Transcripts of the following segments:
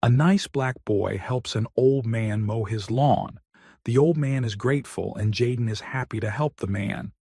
A nice black boy helps an old man mow his lawn. The old man is grateful and Jaden is happy to help the man.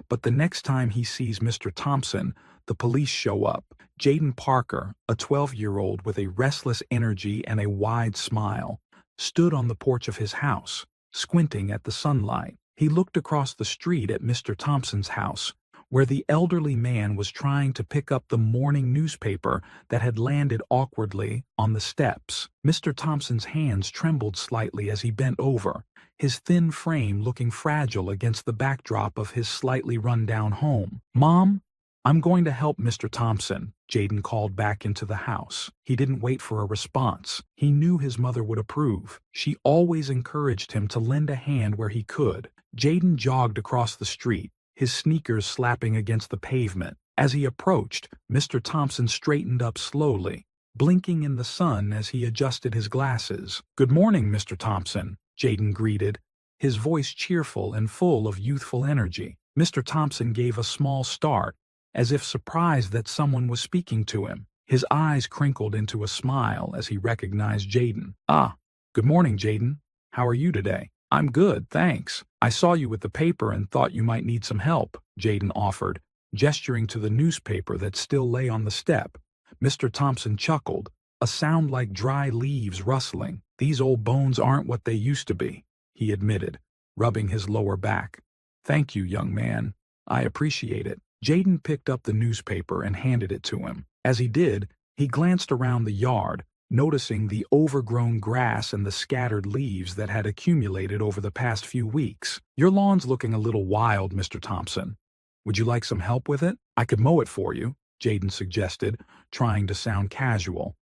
But the next time he sees Mr. Thompson, the police show up. Jaden Parker, a 12-year-old with a restless energy and a wide smile, stood on the porch of his house, squinting at the sunlight. He looked across the street at Mr. Thompson's house, where the elderly man was trying to pick up the morning newspaper that had landed awkwardly on the steps. Mr. Thompson's hands trembled slightly as he bent over, his thin frame looking fragile against the backdrop of his slightly run-down home. "Mom, I'm going to help Mr. Thompson," Jaden called back into the house. He didn't wait for a response. He knew his mother would approve. She always encouraged him to lend a hand where he could. Jaden jogged across the street, his sneakers slapping against the pavement. As he approached, Mr. Thompson straightened up slowly, blinking in the sun as he adjusted his glasses. "Good morning, Mr. Thompson," Jaden greeted, his voice cheerful and full of youthful energy. Mr. Thompson gave a small start, as if surprised that someone was speaking to him. His eyes crinkled into a smile as he recognized Jaden. "Ah, good morning, Jaden. How are you today?" "I'm good, thanks. I saw you with the paper and thought you might need some help," Jaden offered, gesturing to the newspaper that still lay on the step. Mr. Thompson chuckled, a sound like dry leaves rustling. "These old bones aren't what they used to be," he admitted, rubbing his lower back. "Thank you, young man. I appreciate it." Jaden picked up the newspaper and handed it to him. As he did, he glanced around the yard, noticing the overgrown grass and the scattered leaves that had accumulated over the past few weeks. "Your lawn's looking a little wild, Mr. Thompson. Would you like some help with it? I could mow it for you," Jaden suggested, trying to sound casual.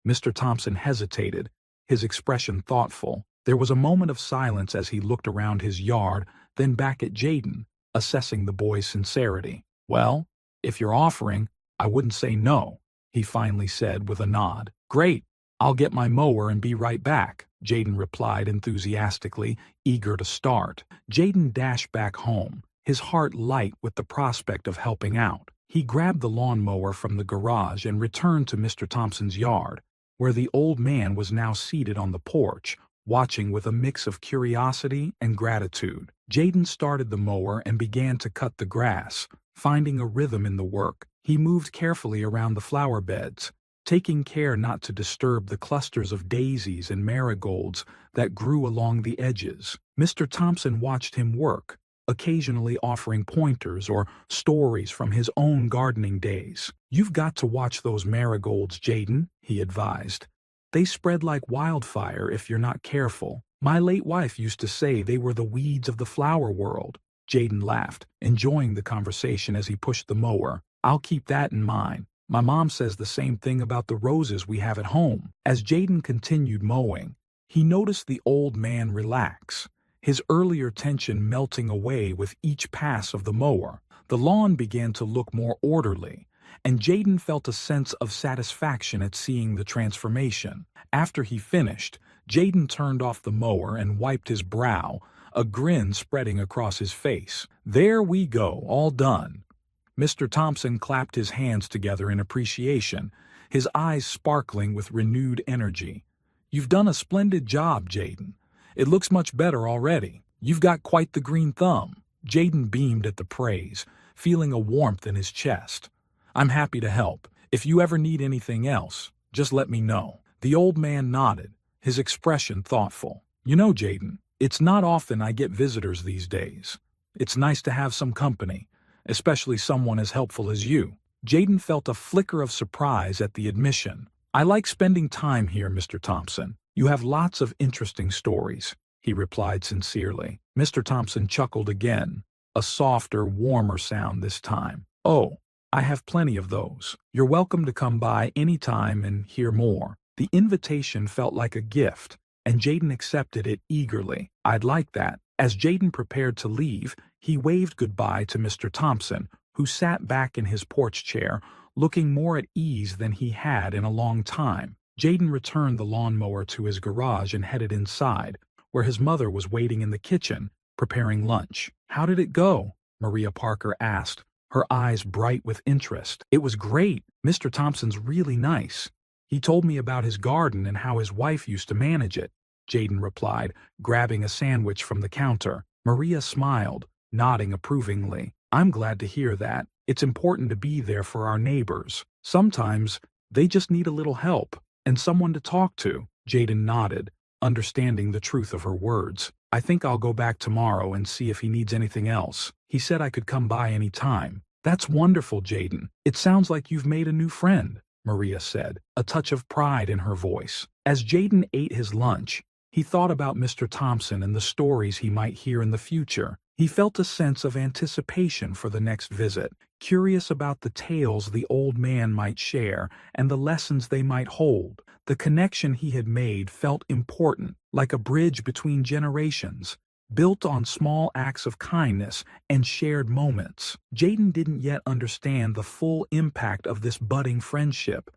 Mr. Thompson hesitated, his expression thoughtful. There was a moment of silence as he looked around his yard, then back at Jaden, assessing the boy's sincerity. "Well, if you're offering, I wouldn't say no," he finally said with a nod. "Great. I'll get my mower and be right back," Jaden replied enthusiastically, eager to start. Jaden dashed back home, his heart light with the prospect of helping out. He grabbed the lawnmower from the garage and returned to Mr. Thompson's yard, where the old man was now seated on the porch, watching with a mix of curiosity and gratitude. Jaden started the mower and began to cut the grass, finding a rhythm in the work. He moved carefully around the flower beds, taking care not to disturb the clusters of daisies and marigolds that grew along the edges. Mr. Thompson watched him work, occasionally offering pointers or stories from his own gardening days. "You've got to watch those marigolds, Jaden," he advised. "They spread like wildfire if you're not careful. My late wife used to say they were the weeds of the flower world." Jaden laughed, enjoying the conversation as he pushed the mower. "I'll keep that in mind. My mom says the same thing about the roses we have at home." As Jaden continued mowing, he noticed the old man relax, his earlier tension melting away with each pass of the mower. The lawn began to look more orderly, and Jaden felt a sense of satisfaction at seeing the transformation. After he finished, Jaden turned off the mower and wiped his brow, a grin spreading across his face. "There we go, all done." Mr. Thompson clapped his hands together in appreciation, his eyes sparkling with renewed energy. "You've done a splendid job, Jaden. It looks much better already. You've got quite the green thumb." Jaden beamed at the praise, feeling a warmth in his chest. "I'm happy to help. If you ever need anything else, just let me know." The old man nodded, his expression thoughtful. "You know, Jaden, it's not often I get visitors these days. It's nice to have some company, especially someone as helpful as you." Jaden felt a flicker of surprise at the admission. "I like spending time here, Mr. Thompson. You have lots of interesting stories," he replied sincerely. Mr. Thompson chuckled again, a softer, warmer sound this time. "Oh, I have plenty of those. You're welcome to come by any time and hear more." The invitation felt like a gift, and Jaden accepted it eagerly. "I'd like that." As Jaden prepared to leave, he waved goodbye to Mr. Thompson, who sat back in his porch chair, looking more at ease than he had in a long time. Jaden returned the lawnmower to his garage and headed inside, where his mother was waiting in the kitchen, preparing lunch. "How did it go?" Maria Parker asked, her eyes bright with interest. "It was great. Mr. Thompson's really nice. He told me about his garden and how his wife used to manage it, Jaden replied, grabbing a sandwich from the counter. Maria smiled, nodding approvingly. I'm glad to hear that. It's important to be there for our neighbors. Sometimes they just need a little help and someone to talk to. Jaden nodded, understanding the truth of her words. I think I'll go back tomorrow and see if he needs anything else. He said I could come by any time. That's wonderful, Jaden. It sounds like you've made a new friend, Maria said, a touch of pride in her voice. As Jaden ate his lunch, he thought about Mr. Thompson and the stories he might hear in the future. He felt a sense of anticipation for the next visit, curious about the tales the old man might share and the lessons they might hold. The connection he had made felt important, like a bridge between generations, built on small acts of kindness and shared moments. Jaden didn't yet understand the full impact of this budding friendship,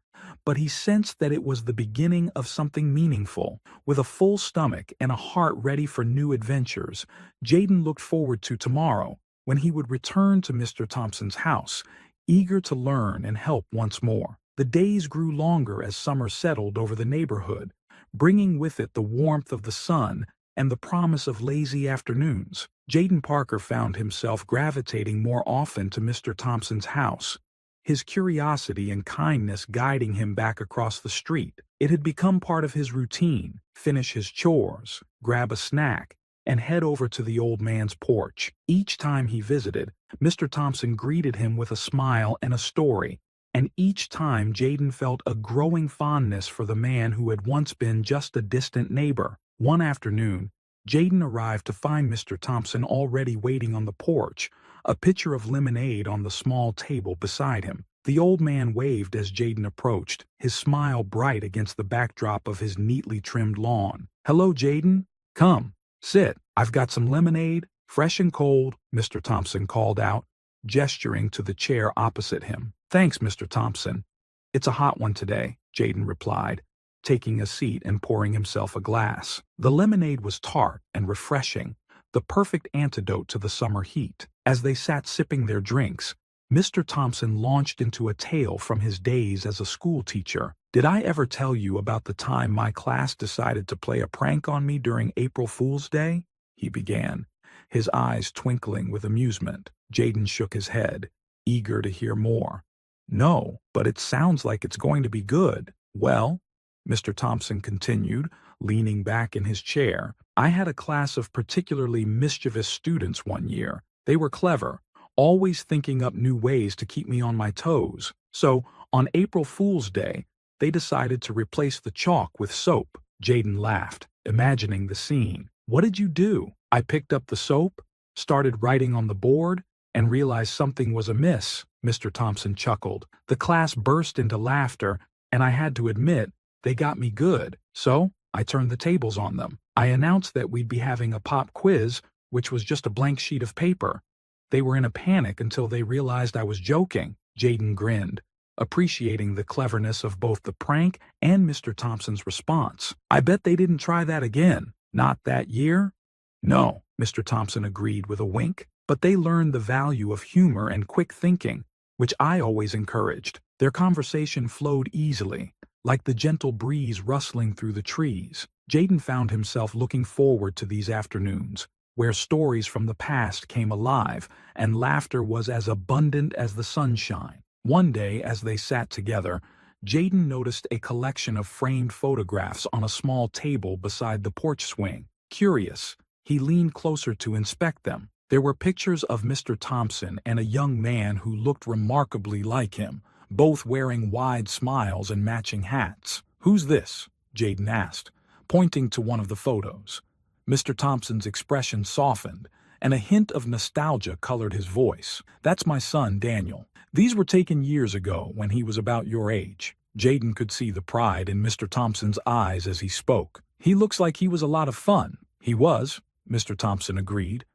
but he sensed that it was the beginning of something meaningful. With a full stomach and a heart ready for new adventures, Jaden looked forward to tomorrow, when he would return to Mr. Thompson's house, eager to learn and help once more. The days grew longer as summer settled over the neighborhood, bringing with it the warmth of the sun and the promise of lazy afternoons. Jaden Parker found himself gravitating more often to Mr. Thompson's house, his curiosity and kindness guiding him back across the street. It had become part of his routine: finish his chores, grab a snack, and head over to the old man's porch. Each time he visited, Mr. Thompson greeted him with a smile and a story, and each time Jaden felt a growing fondness for the man who had once been just a distant neighbor. One afternoon, Jaden arrived to find Mr. Thompson already waiting on the porch, a pitcher of lemonade on the small table beside him. The old man waved as Jaden approached, his smile bright against the backdrop of his neatly trimmed lawn. "Hello, Jaden. Come, sit. I've got some lemonade, fresh and cold," Mr. Thompson called out, gesturing to the chair opposite him. "Thanks, Mr. Thompson. It's a hot one today," Jaden replied, taking a seat and pouring himself a glass. The lemonade was tart and refreshing, the perfect antidote to the summer heat. As they sat sipping their drinks, Mr. Thompson launched into a tale from his days as a school teacher. "Did I ever tell you about the time my class decided to play a prank on me during April Fool's Day?" he began, his eyes twinkling with amusement. Jaden shook his head, eager to hear more. "No, but it sounds like it's going to be good." "Well," Mr. Thompson continued, leaning back in his chair, "I had a class of particularly mischievous students one year. They were clever, always thinking up new ways to keep me on my toes. So, on April Fool's Day, they decided to replace the chalk with soap." Jaden laughed, imagining the scene. "What did you do?" "I picked up the soap, started writing on the board, and realized something was amiss," Mr. Thompson chuckled. "The class burst into laughter, and I had to admit, they got me good. So, I turned the tables on them. I announced that we'd be having a pop quiz, which was just a blank sheet of paper. They were in a panic until they realized I was joking." Jaden grinned, appreciating the cleverness of both the prank and Mr. Thompson's response. "I bet they didn't try that again." "Not that year?" "No," Mr. Thompson agreed with a wink. "But they learned the value of humor and quick thinking, which I always encouraged." Their conversation flowed easily, like the gentle breeze rustling through the trees. Jaden found himself looking forward to these afternoons, where stories from the past came alive and laughter was as abundant as the sunshine. One day, as they sat together, Jaden noticed a collection of framed photographs on a small table beside the porch swing. Curious, he leaned closer to inspect them. There were pictures of Mr. Thompson and a young man who looked remarkably like him, both wearing wide smiles and matching hats. "Who's this?" Jaden asked, pointing to one of the photos. Mr. Thompson's expression softened, and a hint of nostalgia colored his voice. "That's my son, Daniel. These were taken years ago when he was about your age." Jaden could see the pride in Mr. Thompson's eyes as he spoke. "He looks like he was a lot of fun." "He was," Mr. Thompson agreed,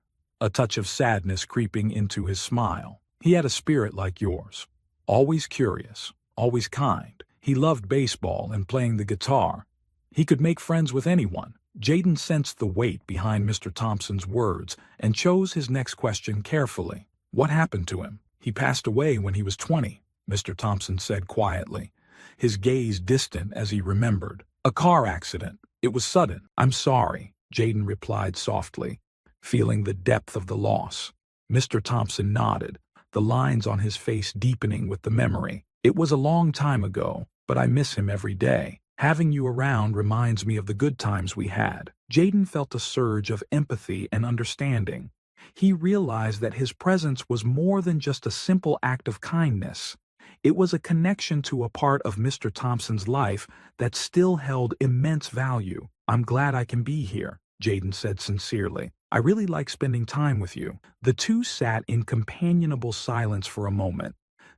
a touch of sadness creeping into his smile. "He had a spirit like yours. Always curious, always kind. He loved baseball and playing the guitar. He could make friends with anyone." Jaden sensed the weight behind Mr. Thompson's words and chose his next question carefully. "What happened to him?" "He passed away when he was 20, Mr. Thompson said quietly. his gaze distant as he remembered. A car accident. It was sudden. I'm sorry, Jaden replied softly, feeling the depth of the loss. Mr. Thompson nodded, the lines on his face deepening with the memory. It was a long time ago, but I miss him every day. Having you around reminds me of the good times we had. Jaden felt a surge of empathy and understanding. He realized that his presence was more than just a simple act of kindness. It was a connection to a part of Mr. Thompson's life that still held immense value. I'm glad I can be here, Jaden said sincerely. I really like spending time with you. The two sat in companionable silence for a moment,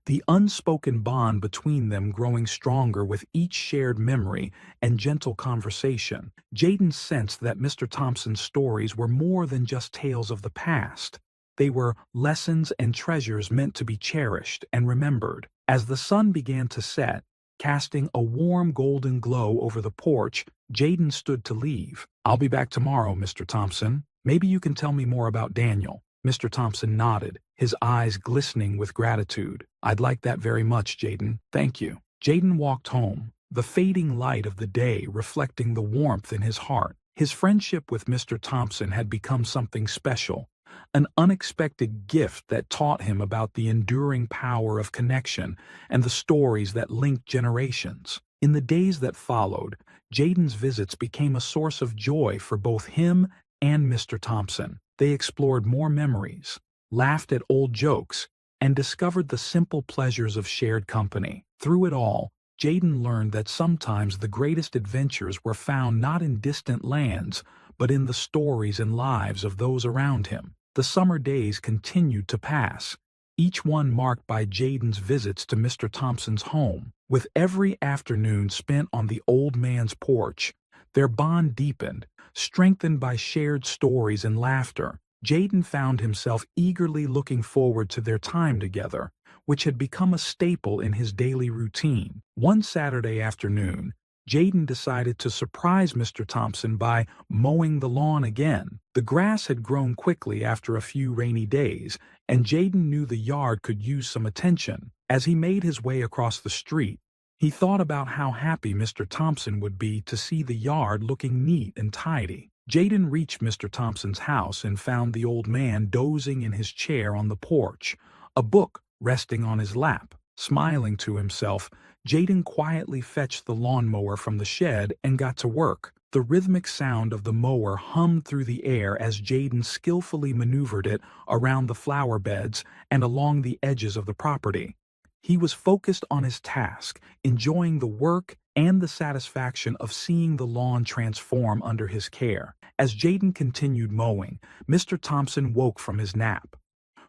the unspoken bond between them growing stronger with each shared memory and gentle conversation. Jaden sensed that Mr. Thompson's stories were more than just tales of the past. They were lessons and treasures meant to be cherished and remembered. As the sun began to set, casting a warm golden glow over the porch, Jaden stood to leave. I'll be back tomorrow, Mr. Thompson. Maybe you can tell me more about Daniel. Mr. Thompson nodded, his eyes glistening with gratitude. I'd like that very much, Jaden. Thank you. Jaden walked home, the fading light of the day reflecting the warmth in his heart. His friendship with Mr. Thompson had become something special, an unexpected gift that taught him about the enduring power of connection and the stories that linked generations. In the days that followed, Jaden's visits became a source of joy for both him and Mr. Thompson. They explored more memories, laughed at old jokes, and discovered the simple pleasures of shared company. Through it all, Jaden learned that sometimes the greatest adventures were found not in distant lands, but in the stories and lives of those around him. The summer days continued to pass, each one marked by Jaden's visits to Mr. Thompson's home. With every afternoon spent on the old man's porch, their bond deepened, strengthened by shared stories and laughter. Jaden found himself eagerly looking forward to their time together, which had become a staple in his daily routine. One Saturday afternoon, Jaden decided to surprise Mr. Thompson by mowing the lawn again. The grass had grown quickly after a few rainy days, and Jaden knew the yard could use some attention. As he made his way across the street, he thought about how happy Mr. Thompson would be to see the yard looking neat and tidy. Jaden reached Mr. Thompson's house and found the old man dozing in his chair on the porch, a book resting on his lap. Smiling to himself, Jaden quietly fetched the lawnmower from the shed and got to work. The rhythmic sound of the mower hummed through the air as Jaden skillfully maneuvered it around the flower beds and along the edges of the property. He was focused on his task, enjoying the work and the satisfaction of seeing the lawn transform under his care. As Jaden continued mowing, Mr. Thompson woke from his nap.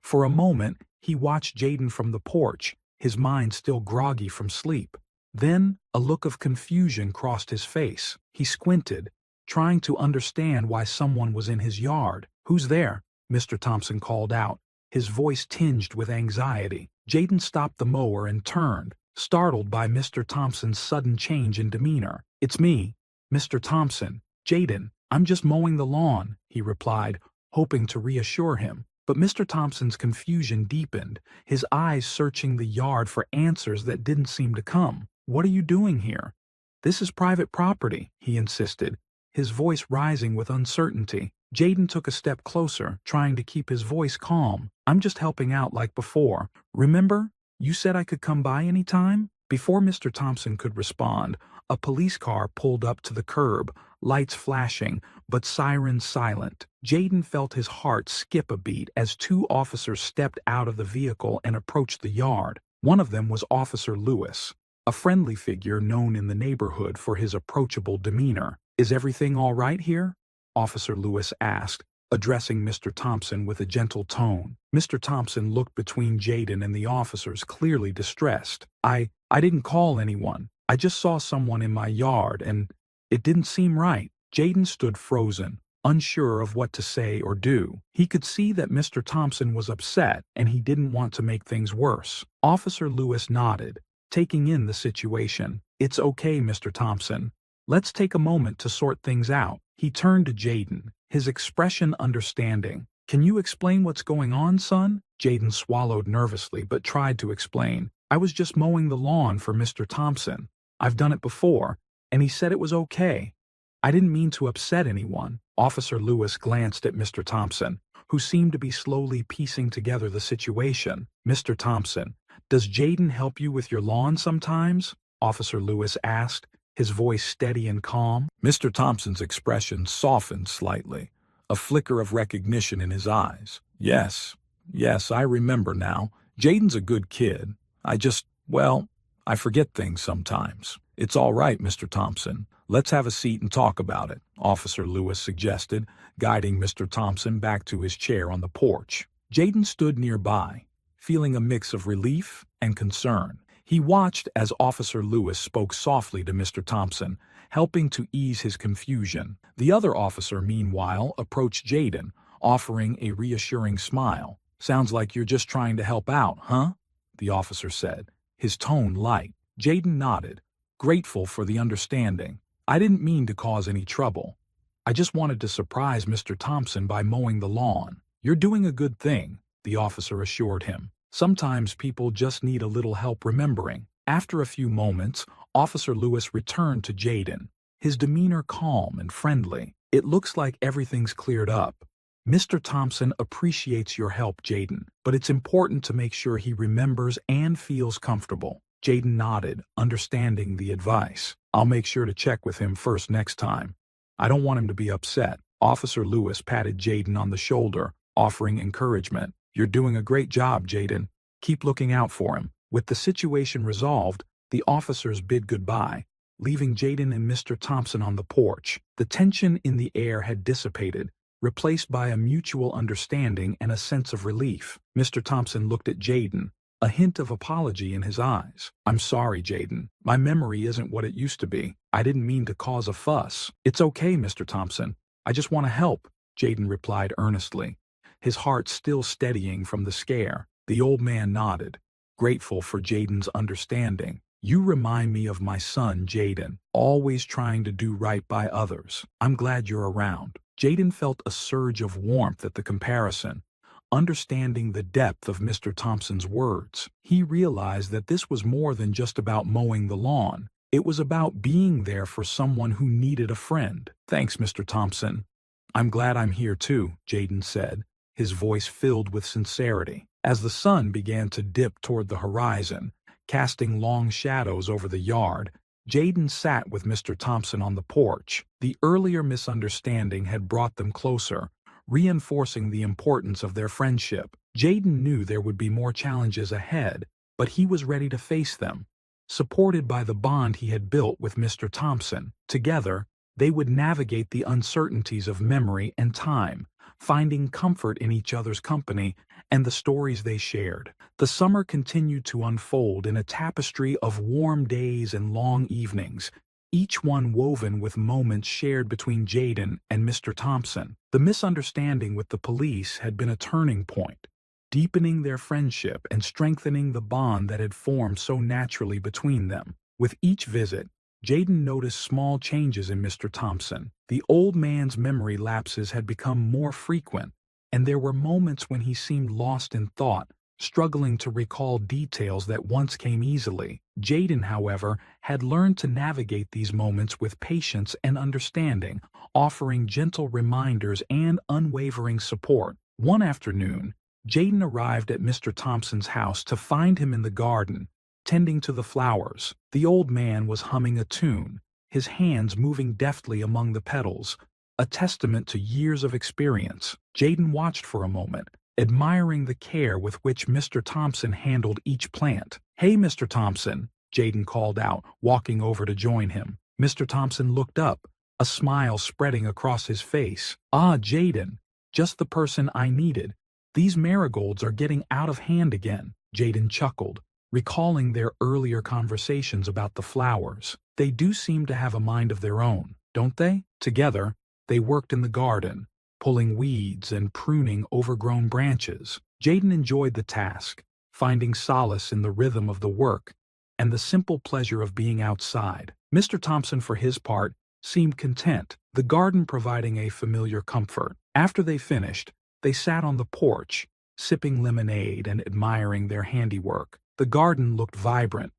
For a moment, he watched Jaden from the porch, his mind still groggy from sleep. Then, a look of confusion crossed his face. He squinted, trying to understand why someone was in his yard. "Who's there?" Mr. Thompson called out, his voice tinged with anxiety. Jaden stopped the mower and turned, startled by Mr. Thompson's sudden change in demeanor. "It's me, Mr. Thompson. Jaden, I'm just mowing the lawn," he replied, hoping to reassure him. But Mr. Thompson's confusion deepened, his eyes searching the yard for answers that didn't seem to come. "What are you doing here?" "This is private property," he insisted, his voice rising with uncertainty. Jaden took a step closer, trying to keep his voice calm. "I'm just helping out like before. Remember, you said I could come by any time?" Before Mr. Thompson could respond, a police car pulled up to the curb, lights flashing, but sirens silent. Jaden felt his heart skip a beat as two officers stepped out of the vehicle and approached the yard. One of them was Officer Lewis, a friendly figure known in the neighborhood for his approachable demeanor. "Is everything all right here?" Officer Lewis asked, addressing Mr. Thompson with a gentle tone. Mr. Thompson looked between Jaden and the officers, clearly distressed. I didn't call anyone. I just saw someone in my yard, and it didn't seem right." Jaden stood frozen, unsure of what to say or do. He could see that Mr. Thompson was upset, and he didn't want to make things worse. Officer Lewis nodded, taking in the situation. "It's okay, Mr. Thompson. Let's take a moment to sort things out." He turned to Jaden, his expression understanding. "Can you explain what's going on, son?" Jaden swallowed nervously but tried to explain. I was just mowing the lawn for Mr. Thompson. I've done it before, and he said it was okay. I didn't mean to upset anyone." Officer Lewis glanced at Mr. Thompson, who seemed to be slowly piecing together the situation. "Mr. Thompson, does Jaden help you with your lawn sometimes?" Officer Lewis asked, his voice steady and calm. Mr. Thompson's expression softened slightly, a flicker of recognition in his eyes. Yes, I remember now. Jaden's a good kid. I forget things sometimes." "It's all right, Mr. Thompson. Let's have a seat and talk about it," Officer Lewis suggested, guiding Mr. Thompson back to his chair on the porch. Jaden stood nearby, feeling a mix of relief and concern. He watched as Officer Lewis spoke softly to Mr. Thompson, helping to ease his confusion. The other officer, meanwhile, approached Jaden, offering a reassuring smile. "Sounds like you're just trying to help out, huh?" the officer said, his tone light. Jaden nodded, grateful for the understanding. "I didn't mean to cause any trouble. I just wanted to surprise Mr. Thompson by mowing the lawn." "You're doing a good thing," the officer assured him. "Sometimes people just need a little help remembering." After a few moments, Officer Lewis returned to Jaden, his demeanor calm and friendly. "It looks like everything's cleared up. Mr. Thompson appreciates your help, Jaden, but it's important to make sure he remembers and feels comfortable." Jaden nodded, understanding the advice. "I'll make sure to check with him first next time. I don't want him to be upset." Officer Lewis patted Jaden on the shoulder, offering encouragement. "You're doing a great job, Jaden. Keep looking out for him." With the situation resolved, the officers bid goodbye, leaving Jaden and Mr. Thompson on the porch. The tension in the air had dissipated, replaced by a mutual understanding and a sense of relief. Mr. Thompson looked at Jaden, a hint of apology in his eyes. "I'm sorry, Jaden. My memory isn't what it used to be. I didn't mean to cause a fuss." "It's okay, Mr. Thompson. I just want to help," Jaden replied earnestly, his heart still steadying from the scare. The old man nodded, grateful for Jaden's understanding. "You remind me of my son, Jaden, always trying to do right by others. I'm glad you're around." Jaden felt a surge of warmth at the comparison, understanding the depth of Mr. Thompson's words. He realized that this was more than just about mowing the lawn. It was about being there for someone who needed a friend. "Thanks, Mr. Thompson. I'm glad I'm here too," Jaden said, his voice filled with sincerity. As the sun began to dip toward the horizon, casting long shadows over the yard, Jaden sat with Mr. Thompson on the porch. The earlier misunderstanding had brought them closer, reinforcing the importance of their friendship. Jaden knew there would be more challenges ahead, but he was ready to face them, supported by the bond he had built with Mr. Thompson. Together, they would navigate the uncertainties of memory and time, finding comfort in each other's company and the stories they shared. The summer continued to unfold in a tapestry of warm days and long evenings, each one woven with moments shared between Jaden and Mr. Thompson. The misunderstanding with the police had been a turning point, deepening their friendship and strengthening the bond that had formed so naturally between them. With each visit, Jaden noticed small changes in Mr. Thompson. The old man's memory lapses had become more frequent, and there were moments when he seemed lost in thought, struggling to recall details that once came easily. Jaden, however, had learned to navigate these moments with patience and understanding, offering gentle reminders and unwavering support. One afternoon, Jaden arrived at Mr. Thompson's house to find him in the garden, tending to the flowers. The old man was humming a tune, his hands moving deftly among the petals, a testament to years of experience. Jaden watched for a moment, admiring the care with which Mr. Thompson handled each plant. "Hey, Mr. Thompson," Jaden called out, walking over to join him. Mr. Thompson looked up, a smile spreading across his face. "Ah, Jaden, just the person I needed. These marigolds are getting out of hand again." Jaden chuckled, recalling their earlier conversations about the flowers. "They do seem to have a mind of their own, don't they?" Together, they worked in the garden, pulling weeds and pruning overgrown branches. Jaden enjoyed the task, finding solace in the rhythm of the work and the simple pleasure of being outside. Mr. Thompson, for his part, seemed content, the garden providing a familiar comfort. After they finished, they sat on the porch, sipping lemonade and admiring their handiwork. The garden looked vibrant,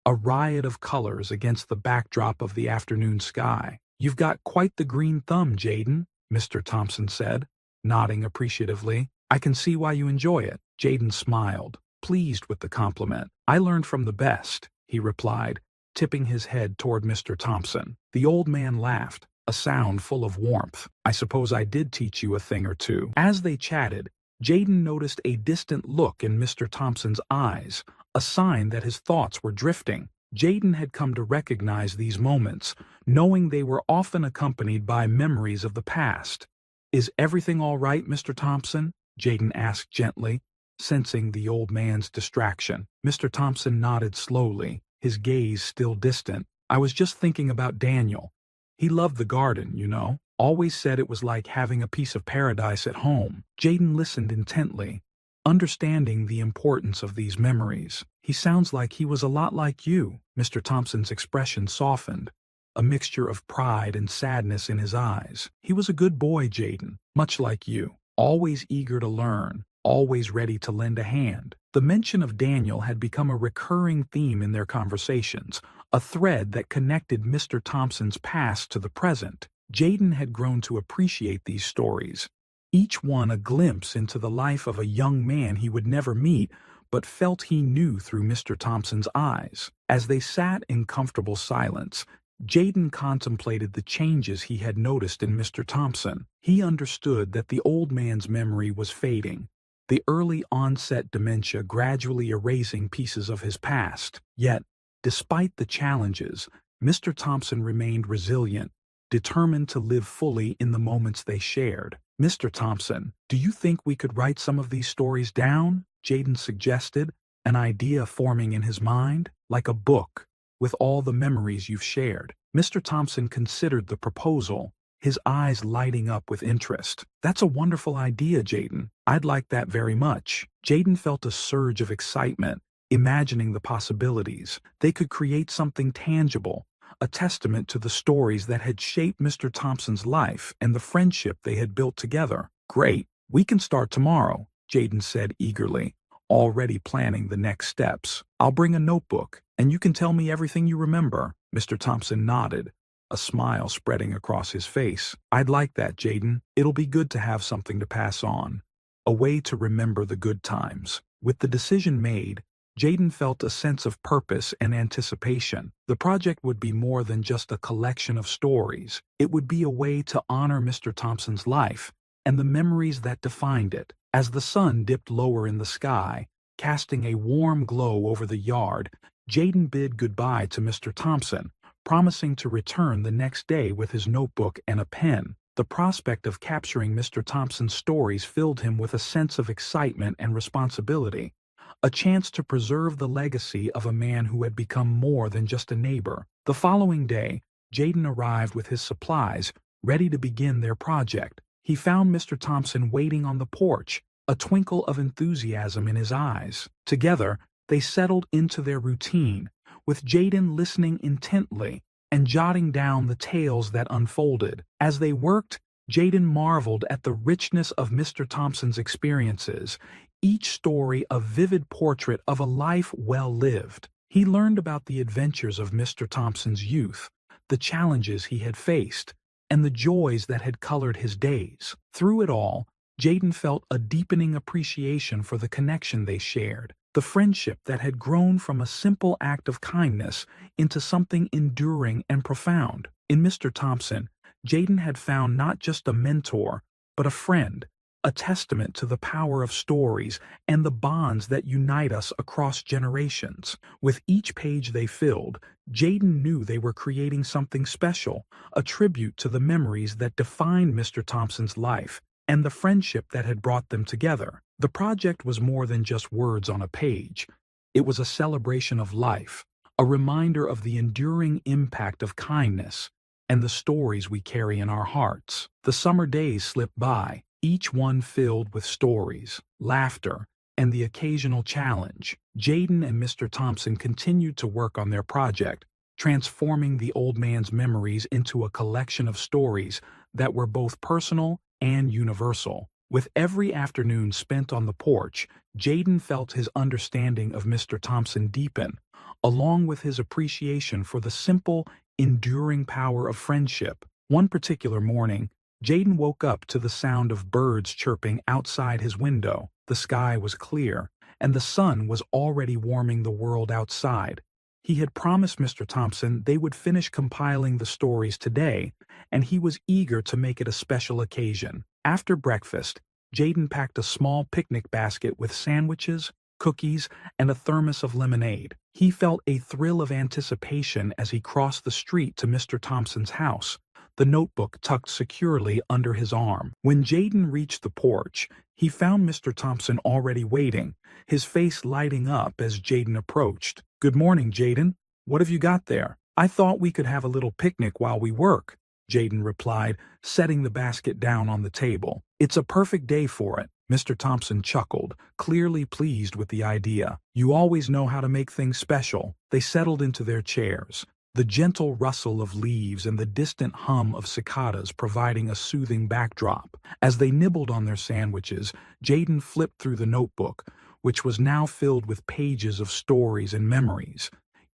a riot of colors against the backdrop of the afternoon sky. "You've got quite the green thumb, Jaden," Mr. Thompson said, nodding appreciatively. "I can see why you enjoy it." Jaden smiled, pleased with the compliment. "I learned from the best," he replied, tipping his head toward Mr. Thompson. The old man laughed, a sound full of warmth. "I suppose I did teach you a thing or two." As they chatted, Jaden noticed a distant look in Mr. Thompson's eyes, a sign that his thoughts were drifting. Jaden had come to recognize these moments, knowing they were often accompanied by memories of the past. "Is everything all right, Mr. Thompson?" Jaden asked gently, sensing the old man's distraction. Mr. Thompson nodded slowly, his gaze still distant. "I was just thinking about Daniel. He loved the garden, you know. Always said it was like having a piece of paradise at home." Jaden listened intently, understanding the importance of these memories. "He sounds like he was a lot like you." Mr. Thompson's expression softened, a mixture of pride and sadness in his eyes. "He was a good boy, Jaden, much like you, always eager to learn, always ready to lend a hand." The mention of Daniel had become a recurring theme in their conversations, a thread that connected Mr. Thompson's past to the present. Jaden had grown to appreciate these stories, each one a glimpse into the life of a young man he would never meet, but felt he knew through Mr. Thompson's eyes. As they sat in comfortable silence, Jaden contemplated the changes he had noticed in Mr. Thompson. He understood that the old man's memory was fading, the early onset dementia gradually erasing pieces of his past. Yet, despite the challenges, Mr. Thompson remained resilient, determined to live fully in the moments they shared. "Mr. Thompson, do you think we could write some of these stories down?" Jaden suggested, an idea forming in his mind, "like a book, with all the memories you've shared." Mr. Thompson considered the proposal, his eyes lighting up with interest. "That's a wonderful idea, Jaden. I'd like that very much." Jaden felt a surge of excitement, imagining the possibilities. They could create something tangible, a testament to the stories that had shaped Mr. Thompson's life and the friendship they had built together. "Great, we can start tomorrow," Jaden said eagerly, already planning the next steps. "I'll bring a notebook, and you can tell me everything you remember." Mr. Thompson nodded, a smile spreading across his face. "I'd like that, Jaden. It'll be good to have something to pass on, a way to remember the good times." With the decision made, Jaden felt a sense of purpose and anticipation. The project would be more than just a collection of stories. It would be a way to honor Mr. Thompson's life and the memories that defined it. As the sun dipped lower in the sky, casting a warm glow over the yard, Jaden bid goodbye to Mr. Thompson, promising to return the next day with his notebook and a pen. The prospect of capturing Mr. Thompson's stories filled him with a sense of excitement and responsibility, a chance to preserve the legacy of a man who had become more than just a neighbor. The following day, Jaden arrived with his supplies, ready to begin their project. He found Mr. Thompson waiting on the porch, a twinkle of enthusiasm in his eyes. Together, they settled into their routine, with Jaden listening intently and jotting down the tales that unfolded. As they worked, Jaden marveled at the richness of Mr. Thompson's experiences, each story a vivid portrait of a life well lived. He learned about the adventures of Mr. Thompson's youth, the challenges he had faced, and the joys that had colored his days. Through it all, Jaden felt a deepening appreciation for the connection they shared, the friendship that had grown from a simple act of kindness into something enduring and profound. In Mr. Thompson, Jaden had found not just a mentor, but a friend, a testament to the power of stories and the bonds that unite us across generations. With each page they filled, Jaden knew they were creating something special, a tribute to the memories that defined Mr. Thompson's life and the friendship that had brought them together. The project was more than just words on a page. It was a celebration of life, a reminder of the enduring impact of kindness and the stories we carry in our hearts. The summer days slipped by, each one filled with stories, laughter, and the occasional challenge. Jaden and Mr. Thompson continued to work on their project, transforming the old man's memories into a collection of stories that were both personal and universal. With every afternoon spent on the porch, Jaden felt his understanding of Mr. Thompson deepen, along with his appreciation for the simple, enduring power of friendship. One particular morning, Jaden woke up to the sound of birds chirping outside his window. The sky was clear, and the sun was already warming the world outside. He had promised Mr. Thompson they would finish compiling the stories today, and he was eager to make it a special occasion. After breakfast, Jaden packed a small picnic basket with sandwiches, cookies, and a thermos of lemonade. He felt a thrill of anticipation as he crossed the street to Mr. Thompson's house, the notebook tucked securely under his arm. When Jaden reached the porch, he found Mr. Thompson already waiting, his face lighting up as Jaden approached. "Good morning, Jaden. What have you got there?" "I thought we could have a little picnic while we work," Jaden replied, setting the basket down on the table. "It's a perfect day for it." Mr. Thompson chuckled, clearly pleased with the idea. "You always know how to make things special." They settled into their chairs, the gentle rustle of leaves and the distant hum of cicadas providing a soothing backdrop. As they nibbled on their sandwiches, Jaden flipped through the notebook, which was now filled with pages of stories and memories,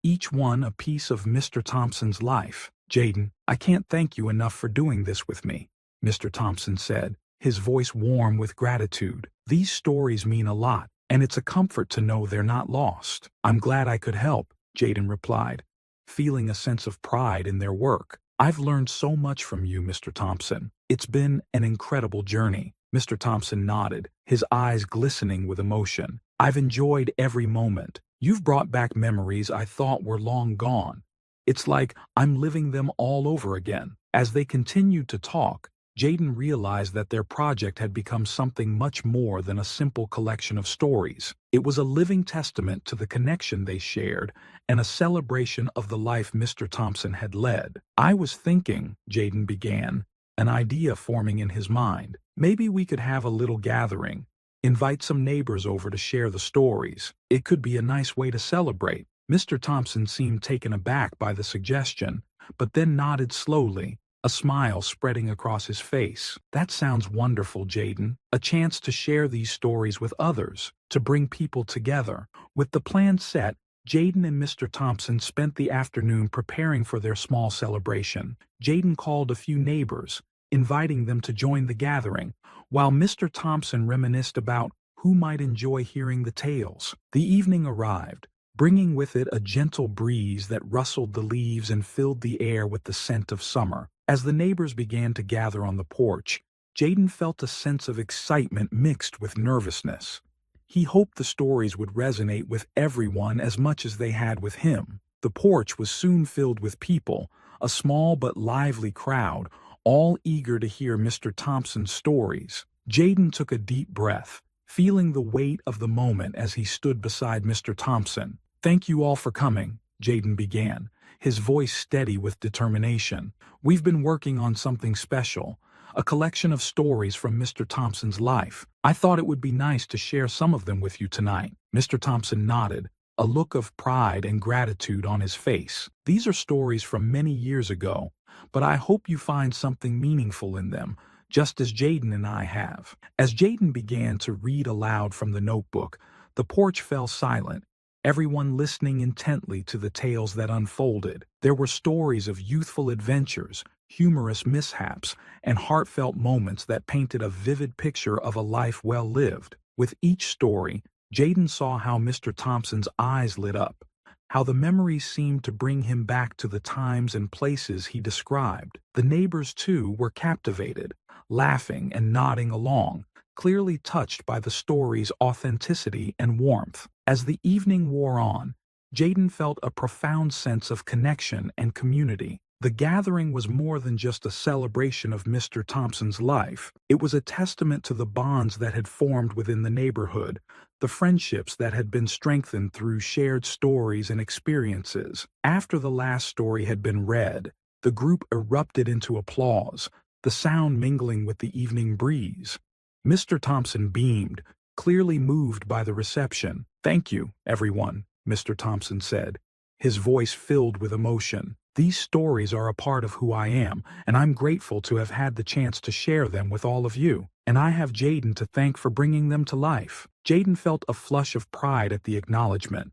each one a piece of Mr. Thompson's life. "Jaden, I can't thank you enough for doing this with me," Mr. Thompson said, his voice warm with gratitude. "These stories mean a lot, and it's a comfort to know they're not lost." "I'm glad I could help," Jaden replied, feeling a sense of pride in their work. "I've learned so much from you, Mr. Thompson. It's been an incredible journey." Mr. Thompson nodded, his eyes glistening with emotion. "I've enjoyed every moment. You've brought back memories I thought were long gone. It's like I'm living them all over again." As they continued to talk, Jaden realized that their project had become something much more than a simple collection of stories. It was a living testament to the connection they shared and a celebration of the life Mr. Thompson had led. "I was thinking," Jaden began, an idea forming in his mind. "Maybe we could have a little gathering, invite some neighbors over to share the stories. It could be a nice way to celebrate." Mr. Thompson seemed taken aback by the suggestion, but then nodded slowly, a smile spreading across his face. "That sounds wonderful, Jaden. A chance to share these stories with others, to bring people together." With the plan set, Jaden and Mr. Thompson spent the afternoon preparing for their small celebration. Jaden called a few neighbors, inviting them to join the gathering, while Mr. Thompson reminisced about who might enjoy hearing the tales. The evening arrived, bringing with it a gentle breeze that rustled the leaves and filled the air with the scent of summer. As the neighbors began to gather on the porch, Jaden felt a sense of excitement mixed with nervousness. He hoped the stories would resonate with everyone as much as they had with him. The porch was soon filled with people, a small but lively crowd, all eager to hear Mr. Thompson's stories. Jaden took a deep breath, feeling the weight of the moment as he stood beside Mr. Thompson. "Thank you all for coming," Jaden began, his voice steady with determination. "We've been working on something special, a collection of stories from Mr. Thompson's life. I thought it would be nice to share some of them with you tonight." Mr. Thompson nodded, a look of pride and gratitude on his face. "These are stories from many years ago, but I hope you find something meaningful in them, just as Jaden and I have." As Jaden began to read aloud from the notebook, the porch fell silent, everyone listening intently to the tales that unfolded. There were stories of youthful adventures, humorous mishaps, and heartfelt moments that painted a vivid picture of a life well lived. With each story, Jaden saw how Mr. Thompson's eyes lit up, how the memories seemed to bring him back to the times and places he described. The neighbors, too, were captivated, laughing and nodding along, clearly touched by the story's authenticity and warmth. As the evening wore on, Jaden felt a profound sense of connection and community. The gathering was more than just a celebration of Mr. Thompson's life. It was a testament to the bonds that had formed within the neighborhood, the friendships that had been strengthened through shared stories and experiences. After the last story had been read, the group erupted into applause, the sound mingling with the evening breeze. Mr. Thompson beamed, clearly moved by the reception. "Thank you, everyone," Mr. Thompson said, his voice filled with emotion. "These stories are a part of who I am, and I'm grateful to have had the chance to share them with all of you." and I have Jaden to thank for bringing them to life. Jaden felt a flush of pride at the acknowledgement,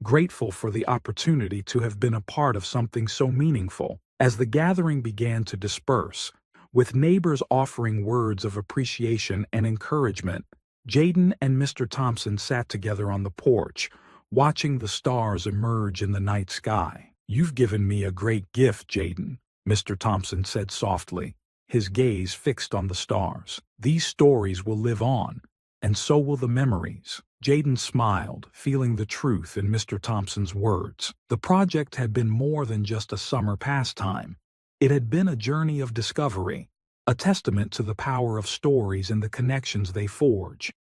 grateful for the opportunity to have been a part of something so meaningful. As the gathering began to disperse, with neighbors offering words of appreciation and encouragement, Jaden and Mr. Thompson sat together on the porch, watching the stars emerge in the night sky. "You've given me a great gift, Jaden," Mr. Thompson said softly, his gaze fixed on the stars. "These stories will live on, and so will the memories." Jaden smiled, feeling the truth in Mr. Thompson's words. The project had been more than just a summer pastime. It had been a journey of discovery, a testament to the power of stories and the connections they forge.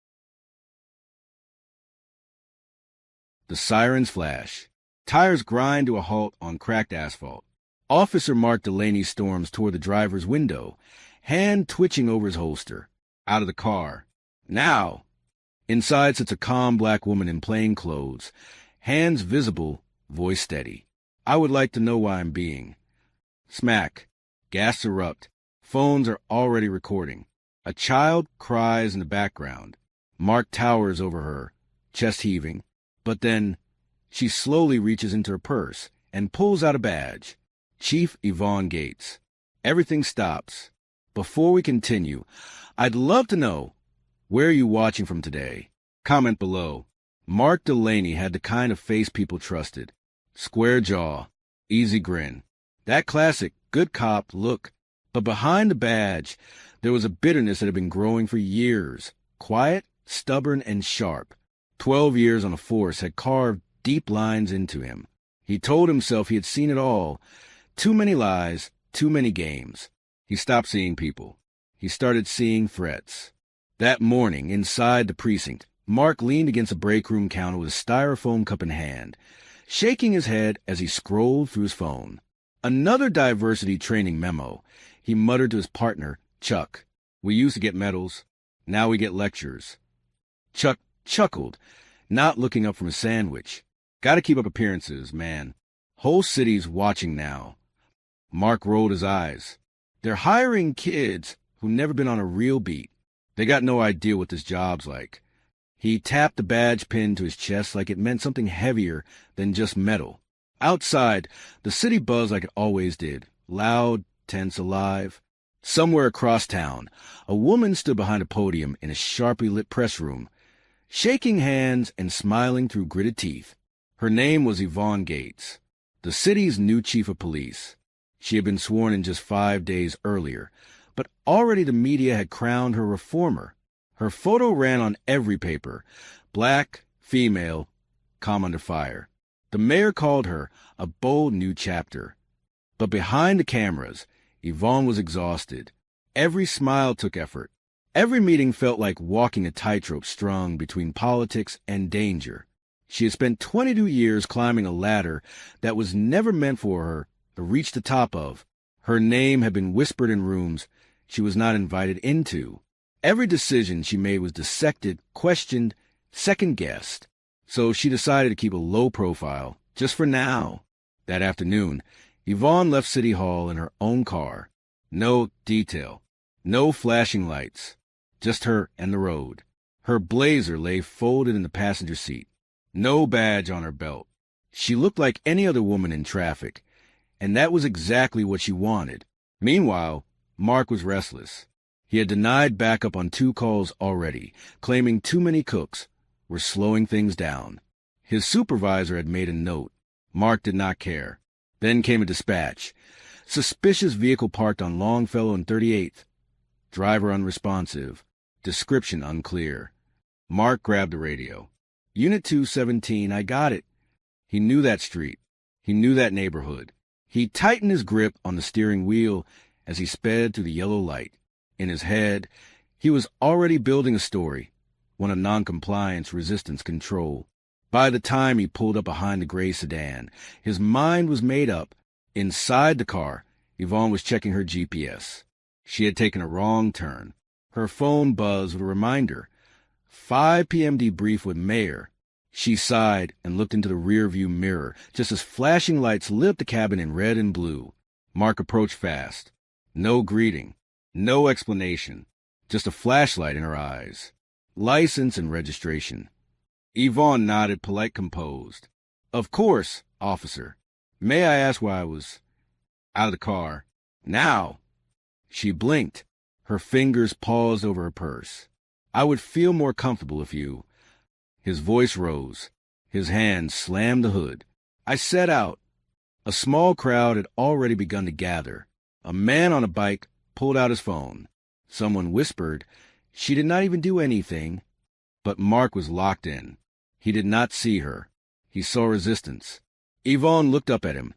The sirens flash. Tires grind to a halt on cracked asphalt. Officer Mark Delaney storms toward the driver's window, hand twitching over his holster. Out of the car. "Now!" Inside sits a calm black woman in plain clothes, hands visible, voice steady. "I would like to know why I'm being." Smack. Gas erupt. Phones are already recording. A child cries in the background. Mark towers over her, chest heaving. But then she slowly reaches into her purse and pulls out a badge. Chief Yvonne Gates. Everything stops. Before we continue, I'd love to know, where are you watching from today? Comment below. Mark Delaney had the kind of face people trusted. Square jaw, easy grin. That classic good cop look. But behind the badge, there was a bitterness that had been growing for years. Quiet, stubborn, and sharp. 12 years on the force had carved deep lines into him. He told himself he had seen it all. Too many lies, too many games. He stopped seeing people. He started seeing threats. That morning, inside the precinct, Mark leaned against a break room counter with a styrofoam cup in hand, shaking his head as he scrolled through his phone. Another diversity training memo. He muttered to his partner, Chuck. "We used to get medals. Now we get lectures." Chuck chuckled, not looking up from his sandwich. "Gotta keep up appearances, man. Whole city's watching now." Mark rolled his eyes. "They're hiring kids who've never been on a real beat. They got no idea what this job's like." He tapped the badge pin to his chest like it meant something heavier than just metal. Outside, the city buzzed like it always did. Loud, tense, alive. Somewhere across town, a woman stood behind a podium in a sharply lit press room, shaking hands and smiling through gritted teeth. Her name was Yvonne Gates, the city's new chief of police. She had been sworn in just 5 days earlier, but already the media had crowned her reformer. Her photo ran on every paper. Black, female, come under fire. The mayor called her a bold new chapter. But behind the cameras, Yvonne was exhausted. Every smile took effort. Every meeting felt like walking a tightrope strung between politics and danger. She had spent 22 years climbing a ladder that was never meant for her to reach the top of. Her name had been whispered in rooms she was not invited into. Every decision she made was dissected, questioned, second-guessed. So she decided to keep a low profile, just for now. That afternoon, Yvonne left City Hall in her own car. No detail, no flashing lights, just her and the road. Her blazer lay folded in the passenger seat. No badge on her belt. She looked like any other woman in traffic, and that was exactly what she wanted. Meanwhile, Mark was restless. He had denied backup on 2 calls already, claiming too many cooks were slowing things down. His supervisor had made a note. Mark did not care. Then came a dispatch. Suspicious vehicle parked on Longfellow and 38th. Driver unresponsive. Description unclear. Mark grabbed the radio. "Unit 217, I got it." He knew that street. He knew that neighborhood. He tightened his grip on the steering wheel as he sped through the yellow light. In his head, he was already building a story, one of noncompliance, resistance, control. By the time he pulled up behind the gray sedan, his mind was made up. Inside the car, Yvonne was checking her GPS. She had taken a wrong turn. Her phone buzzed with a reminder. 5 p.m. debrief with Mayor. She sighed and looked into the rearview mirror, just as flashing lights lit the cabin in red and blue. Mark approached fast. No greeting. No explanation. just a flashlight in her eyes. License and registration. Yvonne nodded, polite, composed. Of course, officer. May I ask why I was out of the car? Now. She blinked. Her fingers paused over her purse. I would feel more comfortable if you... His voice rose. His hand slammed the hood. I set out. A small crowd had already begun to gather. A man on a bike pulled out his phone. Someone whispered. She did not even do anything. But Mark was locked in. He did not see her. He saw resistance. Yvonne looked up at him,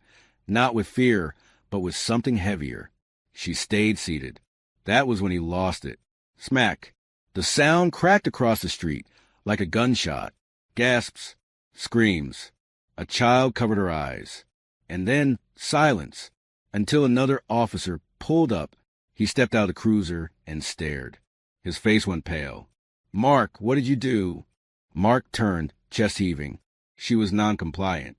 not with fear, but with something heavier. She stayed seated. That was when he lost it. Smack. The sound cracked across the street, like a gunshot. Gasps. Screams. A child covered her eyes. And then silence, until another officer pulled up. He stepped out of the cruiser and stared. His face went pale. Mark, what did you do? Mark turned, chest heaving. She was non-compliant.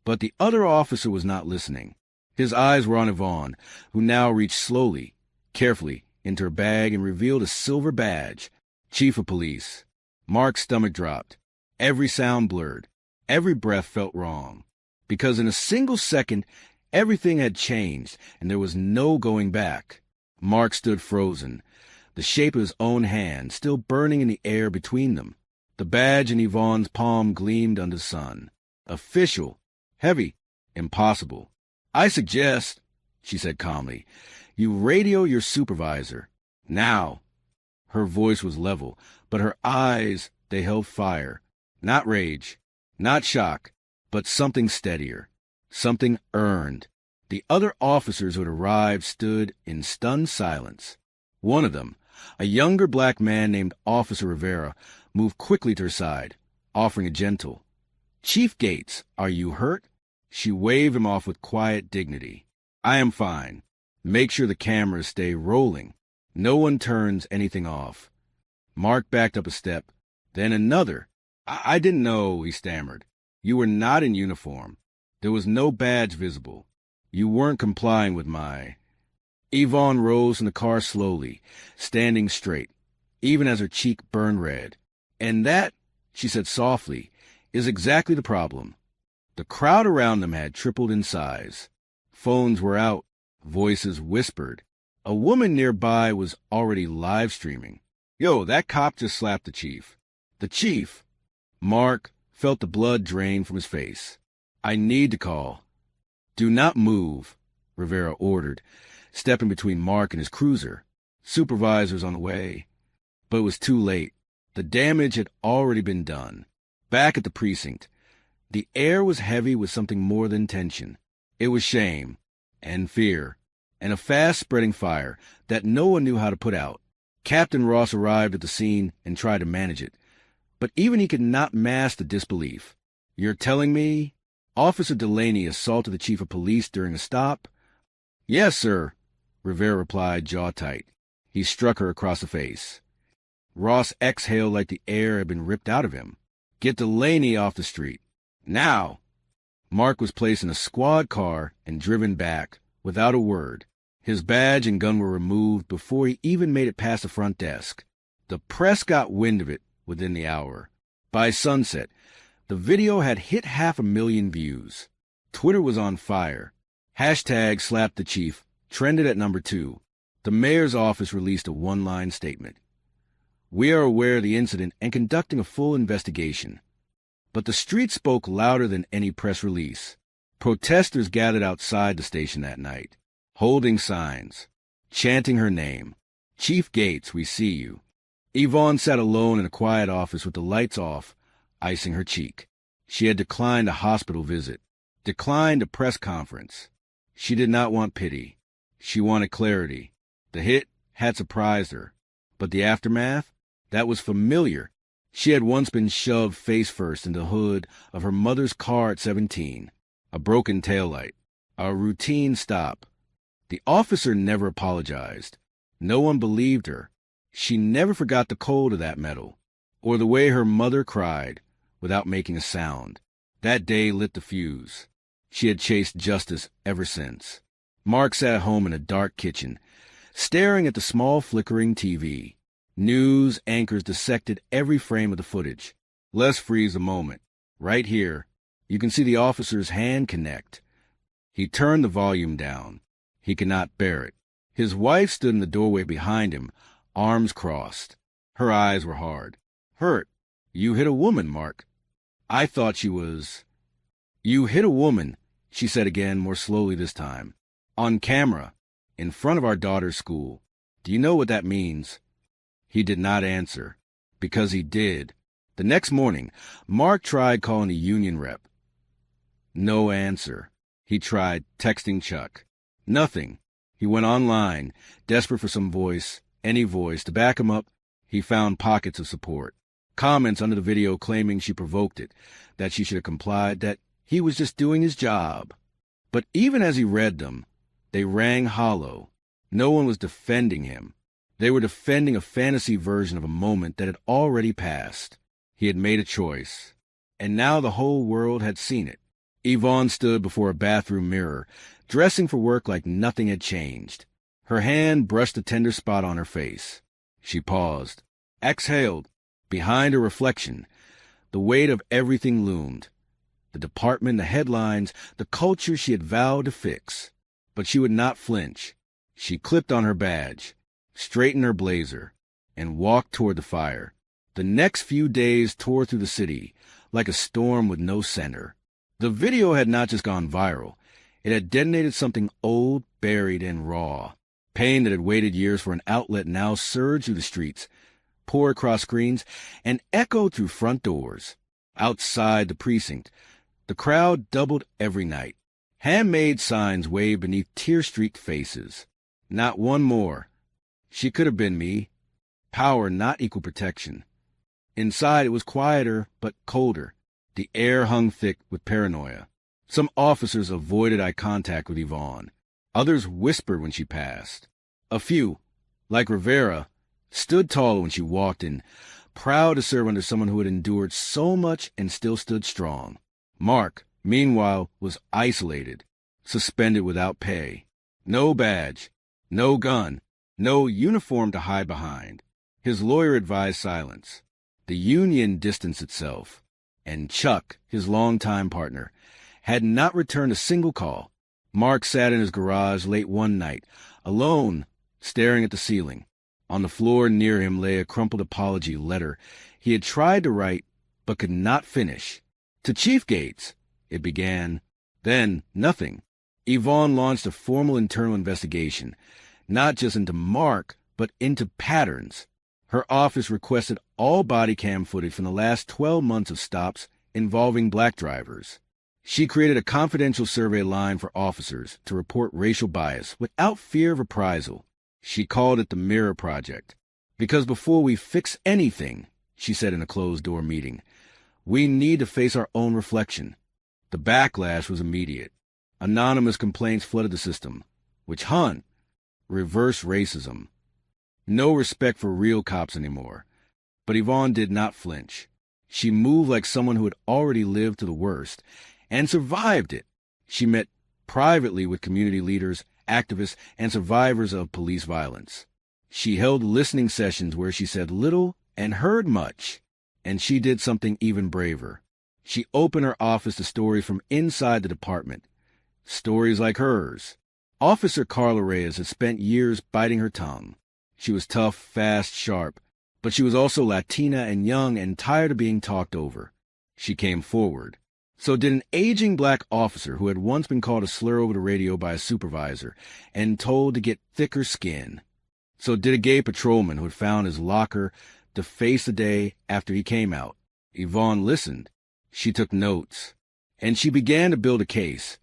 But the other officer was not listening. His eyes were on Yvonne, who now reached slowly, carefully, into her bag and revealed a silver badge. Chief of Police. Mark's stomach dropped. Every sound blurred. Every breath felt wrong. Because in a single second, everything had changed, and there was no going back. Mark stood frozen, the shape of his own hand still burning in the air between them. The badge in Yvonne's palm gleamed under the sun. Official. Heavy. Impossible. I suggest, she said calmly, you radio your supervisor. Now. Her voice was level, but her eyes, they held fire. Not rage. Not shock. But something steadier. Something earned. The other officers who had arrived stood in stunned silence. One of them, a younger black man named Officer Rivera, moved quickly to her side, offering a gentle, Chief Gates, are you hurt? She waved him off with quiet dignity. I am fine. Make sure the cameras stay rolling. No one turns anything off. Mark backed up a step, then another. I didn't know, he stammered. You were not in uniform. There was no badge visible. You weren't complying with my... Yvonne rose from the car slowly, standing straight, even as her cheek burned red. And that, she said softly, is exactly the problem. The crowd around them had tripled in size. Phones were out. Voices whispered. A woman nearby was already live streaming. Yo, that cop just slapped the chief. The chief. Mark felt the blood drain from his face. I need to call. Do not move, Rivera ordered, stepping between Mark and his cruiser. Supervisor's on the way. But it was too late. The damage had already been done. Back at the precinct, the air was heavy with something more than tension. It was shame and fear and a fast-spreading fire that no one knew how to put out. Captain Ross arrived at the scene and tried to manage it, but even he could not mask the disbelief. You're telling me? Officer Delaney assaulted the chief of police during a stop? Yes, sir, Rivera replied, jaw tight. He struck her across the face. Ross exhaled like the air had been ripped out of him. Get Delaney off the street. Now! Mark was placed in a squad car and driven back, without a word. His badge and gun were removed before he even made it past the front desk. The press got wind of it within the hour. By sunset, the video had hit 500,000 views. Twitter was on fire. Hashtag slapped the chief trended at number 2. The mayor's office released a one-line statement. We are aware of the incident and conducting a full investigation. But the street spoke louder than any press release. Protesters gathered outside the station that night, holding signs, chanting her name. Chief Gates, we see you. Yvonne sat alone in a quiet office with the lights off, icing her cheek. She had declined a hospital visit, declined a press conference. She did not want pity. She wanted clarity. The hit had surprised her, but the aftermath, that was familiar. She had once been shoved face first into the hood of her mother's car at 17. A broken taillight. A routine stop. The officer never apologized. No one believed her. She never forgot the cold of that metal, or the way her mother cried without making a sound. That day lit the fuse. She had chased justice ever since. Mark sat at home in a dark kitchen, staring at the small flickering TV. News anchors dissected every frame of the footage. Let's freeze a moment. Right here, you can see the officer's hand connect. He turned the volume down. He could not bear it. His wife stood in the doorway behind him, arms crossed. Her eyes were hard. Hurt. You hit a woman, Mark. I thought she was... You hit a woman, she said again, more slowly this time. On camera, in front of our daughter's school. Do you know what that means? He did not answer, because he did. The next morning, Mark tried calling the union rep. No answer. He tried texting Chuck. Nothing. He went online, desperate for some voice, any voice, to back him up. He found pockets of support. Comments under the video claiming she provoked it, that she should have complied, that he was just doing his job. But even as he read them, they rang hollow. No one was defending him. They were defending a fantasy version of a moment that had already passed. He had made a choice, and now the whole world had seen it. Yvonne stood before a bathroom mirror, dressing for work like nothing had changed. Her hand brushed a tender spot on her face. She paused, exhaled. Behind her reflection, the weight of everything loomed. The department, the headlines, the culture she had vowed to fix. But she would not flinch. She clipped on her badge, straightened her blazer, and walked toward the fire. The next few days tore through the city like a storm with no center. The video had not just gone viral. It had detonated something old, buried, and raw. Pain that had waited years for an outlet now surged through the streets, poured across screens, and echoed through front doors. Outside the precinct, the crowd doubled every night. Handmade signs waved beneath tear-streaked faces. Not one more. She could have been me. Power, not equal protection. Inside it was quieter, but colder. The air hung thick with paranoia. Some officers avoided eye contact with Yvonne. Others whispered when she passed. A few, like Rivera, stood tall when she walked in, proud to serve under someone who had endured so much and still stood strong. Mark, meanwhile, was isolated, suspended without pay. No badge, no gun, no uniform to hide behind. His lawyer advised silence. The union distanced itself, and Chuck, his longtime partner, had not returned a single call. Mark sat in his garage late one night, alone, staring at the ceiling. On the floor near him lay a crumpled apology letter he had tried to write but could not finish. To Chief Gates, it began. Then, nothing. Yvonne launched a formal internal investigation, not just into Mark, but into patterns. Her office requested all body cam footage from the last 12 months of stops involving black drivers. She created a confidential survey line for officers to report racial bias without fear of reprisal. She called it the Mirror Project. Because before we fix anything, she said in a closed-door meeting, we need to face our own reflection. The backlash was immediate. Anonymous complaints flooded the system. Witch hunt. Reverse racism. No respect for real cops anymore. But Yvonne did not flinch. She moved like someone who had already lived to the worst and survived it. She met privately with community leaders, activists, and survivors of police violence. She held listening sessions where she said little and heard much. And she did something even braver. She opened her office to stories from inside the department. Stories like hers. Officer Carla Reyes had spent years biting her tongue. She was tough, fast, sharp, but she was also Latina and young and tired of being talked over. She came forward. So did an aging black officer who had once been called a slur over the radio by a supervisor and told to get thicker skin. So did a gay patrolman who had found his locker to face the day after he came out. Yvonne listened. She took notes. And she began to build a case,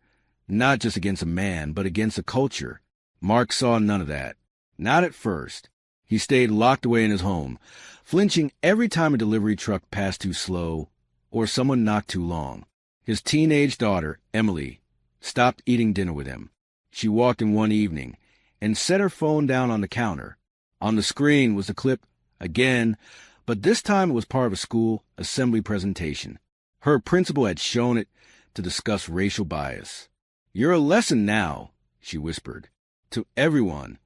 not just against a man, but against a culture. Mark saw none of that. Not at first. He stayed locked away in his home, flinching every time a delivery truck passed too slow or someone knocked too long. His teenage daughter, Emily, stopped eating dinner with him. She walked in one evening and set her phone down on the counter. On the screen was the clip again, but this time it was part of a school assembly presentation. Her principal had shown it to discuss racial bias. You're a lesson now, she whispered, to everyone.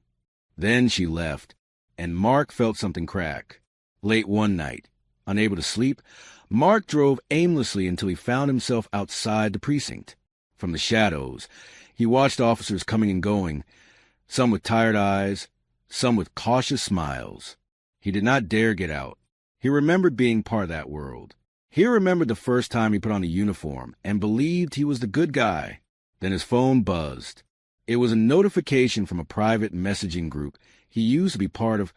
Then she left, and Mark felt something crack. Late one night, unable to sleep, Mark drove aimlessly until he found himself outside the precinct. From the shadows, he watched officers coming and going, some with tired eyes, some with cautious smiles. He did not dare get out. He remembered being part of that world. He remembered the first time he put on a uniform and believed he was the good guy. Then his phone buzzed. It was a notification from a private messaging group he used to be part of,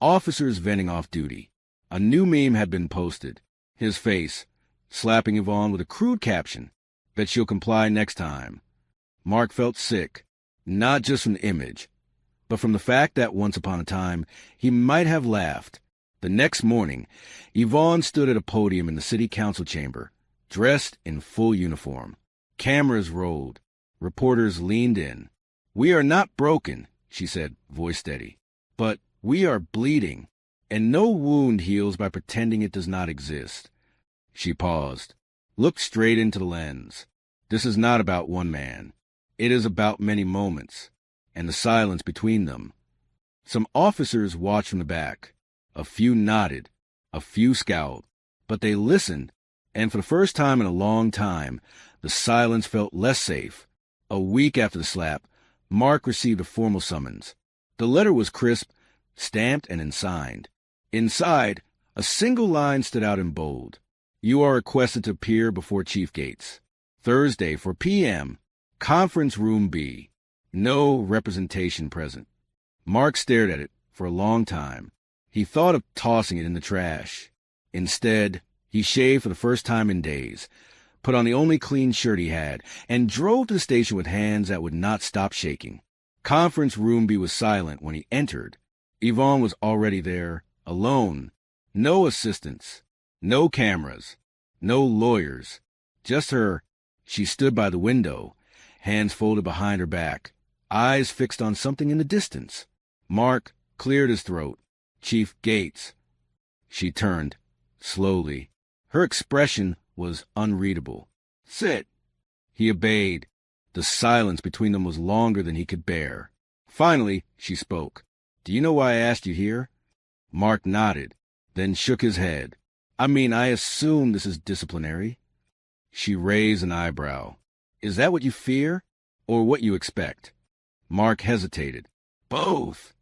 officers venting off duty. A new meme had been posted. His face, slapping Yvonne with a crude caption, "Bet she'll comply next time." Mark felt sick, not just from the image, but from the fact that once upon a time he might have laughed. The next morning, Yvonne stood at a podium in the city council chamber, dressed in full uniform. Cameras rolled. Reporters leaned in. "We are not broken," she said, voice steady, "but we are bleeding, and no wound heals by pretending it does not exist." She paused, looked straight into the lens. This is not about one man. It is about many moments, and the silence between them. Some officers watched from the back. A few nodded, a few scowled, but they listened, and for the first time in a long time, the silence felt less safe. A week after the slap, Mark received a formal summons. The letter was crisp, stamped, and unsigned. Inside, a single line stood out in bold. "You are requested to appear before Chief Gates. Thursday, 4 p.m., Conference Room B. No representation present." Mark stared at it for a long time. He thought of tossing it in the trash. Instead, he shaved for the first time in days, put on the only clean shirt he had, and drove to the station with hands that would not stop shaking. Conference Room B was silent when he entered. Yvonne was already there, alone. No assistants, no cameras, no lawyers, just her. She stood by the window, hands folded behind her back, eyes fixed on something in the distance. Mark cleared his throat. "Chief Gates." She turned, slowly. Her expression was unreadable. "Sit." He obeyed. The silence between them was longer than he could bear. Finally, she spoke. "Do you know why I asked you here?" Mark nodded, then shook his head. "I mean, I assume this is disciplinary." She raised an eyebrow. "Is that what you fear, or what you expect?" Mark hesitated. "Both."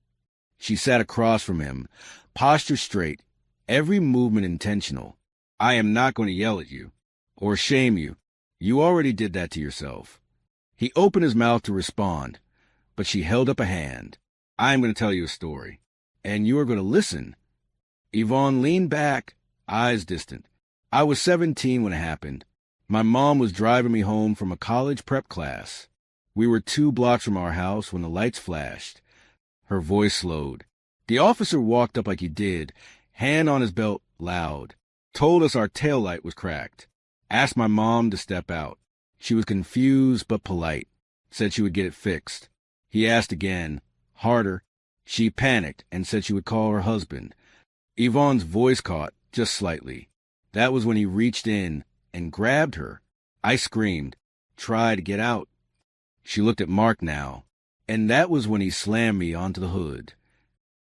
She sat across from him, posture straight, every movement intentional. "I am not going to yell at you, or shame you. You already did that to yourself." He opened his mouth to respond, but she held up a hand. "I am going to tell you a story, and you are going to listen." Yvonne leaned back, eyes distant. "I was 17 when it happened. My mom was driving me home from a college prep class. We were 2 blocks from our house when the lights flashed." Her voice slowed. "The officer walked up like he did, hand on his belt, loud. Told us our taillight was cracked. Asked my mom to step out. She was confused but polite. Said she would get it fixed. He asked again, harder. She panicked and said she would call her husband. Yvonne's voice caught, just slightly. That was when he reached in and grabbed her. I screamed, tried to get out." She looked at Mark now. "And that was when he slammed me onto the hood."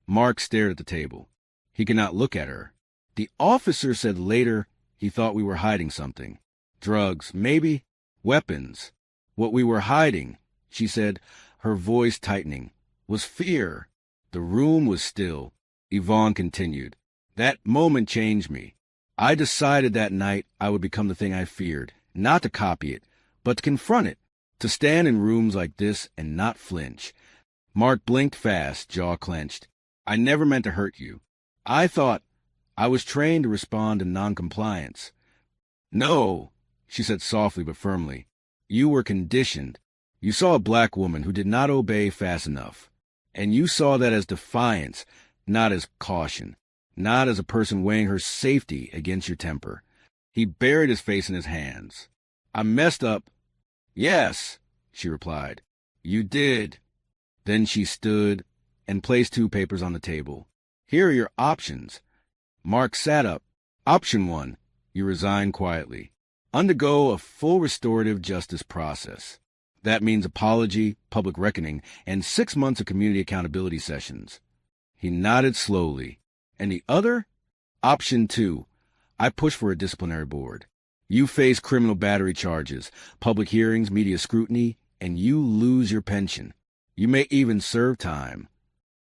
Mark stared at the table. He could not look at her. "The officer said later he thought we were hiding something. Drugs, maybe. Weapons. What we were hiding," she said, her voice tightening, "was fear." The room was still. Yvonne continued. "That moment changed me. I decided that night I would become the thing I feared, not to copy it, but to confront it. To stand in rooms like this and not flinch." Mark blinked fast, jaw clenched. "I never meant to hurt you. I thought I was trained to respond to noncompliance." "No," she said softly but firmly. "You were conditioned. You saw a black woman who did not obey fast enough. And you saw that as defiance, not as caution, not as a person weighing her safety against your temper." He buried his face in his hands. "I messed up." "Yes," she replied. "You did." Then she stood and placed 2 papers on the table. "Here are your options." Mark sat up. "Option 1, you resign quietly. Undergo a full restorative justice process. That means apology, public reckoning, and 6 months of community accountability sessions. He nodded slowly. And the other? Option 2. I push for a disciplinary board. You face criminal battery charges, public hearings, media scrutiny, and you lose your pension. You may even serve time.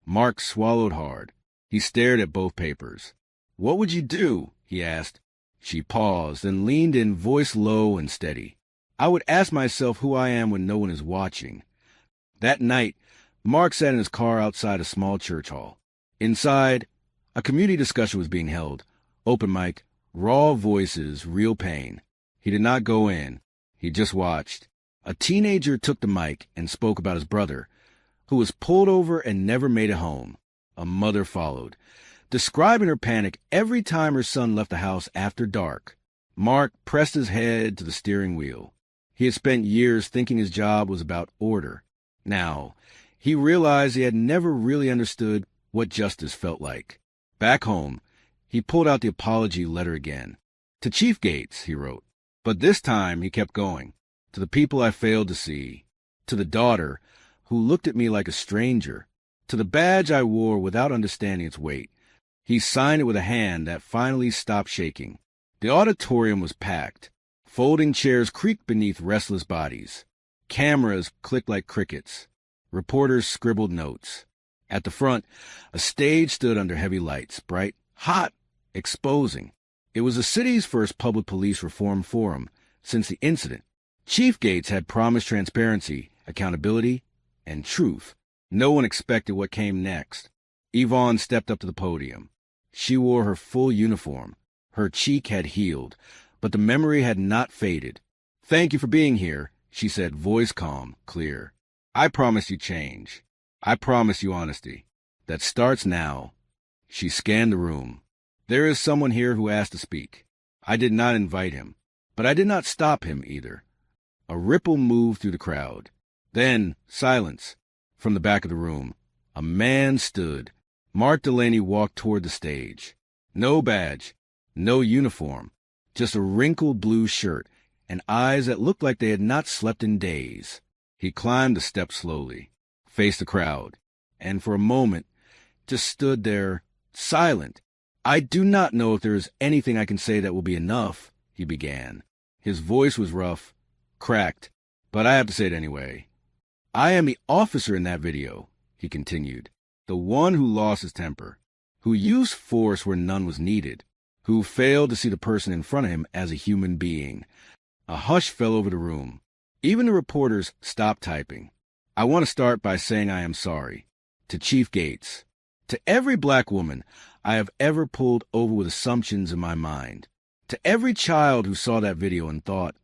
Mark swallowed hard. He stared at both papers. What would you do? He asked. She paused and leaned in, voice low and steady. I would ask myself who I am when no one is watching. That night, Mark sat in his car outside a small church hall. Inside, a community discussion was being held. Open mic, raw voices, real pain. He did not go in. He just watched. A teenager took the mic and spoke about his brother, who was pulled over and never made it home. A mother followed, describing her panic every time her son left the house after dark. Mark pressed his head to the steering wheel. He had spent years thinking his job was about order. Now, he realized he had never really understood what justice felt like. Back home, he pulled out the apology letter again. To Chief Gates, he wrote. But this time he kept going. To the people I failed to see. To the daughter, who looked at me like a stranger. To the badge I wore without understanding its weight. He signed it with a hand that finally stopped shaking. The auditorium was packed. Folding chairs creaked beneath restless bodies. Cameras clicked like crickets. Reporters scribbled notes. At the front, a stage stood under heavy lights, bright, hot, exposing. It was the city's first public police reform forum since the incident. Chief Gates had promised transparency, accountability, and truth. No one expected what came next. Yvonne stepped up to the podium. She wore her full uniform. Her cheek had healed, but the memory had not faded. Thank you for being here, she said, voice calm, clear. I promise you change. I promise you honesty. That starts now. She scanned the room. There is someone here who asked to speak. I did not invite him, but I did not stop him either. A ripple moved through the crowd. Then, silence. From the back of the room, a man stood. Mark Delaney walked toward the stage. No badge, no uniform, just a wrinkled blue shirt and eyes that looked like they had not slept in days. He climbed the steps slowly, faced the crowd, and for a moment just stood there, silent. I do not know if there is anything I can say that will be enough, he began. His voice was rough, cracked, but I have to say it anyway. I am the officer in that video, he continued, the one who lost his temper, who used force where none was needed, who failed to see the person in front of him as a human being. A hush fell over the room. Even the reporters stopped typing. I want to start by saying I am sorry. To Chief Gates. To every black woman I have ever pulled over with assumptions in my mind. To every child who saw that video and thought,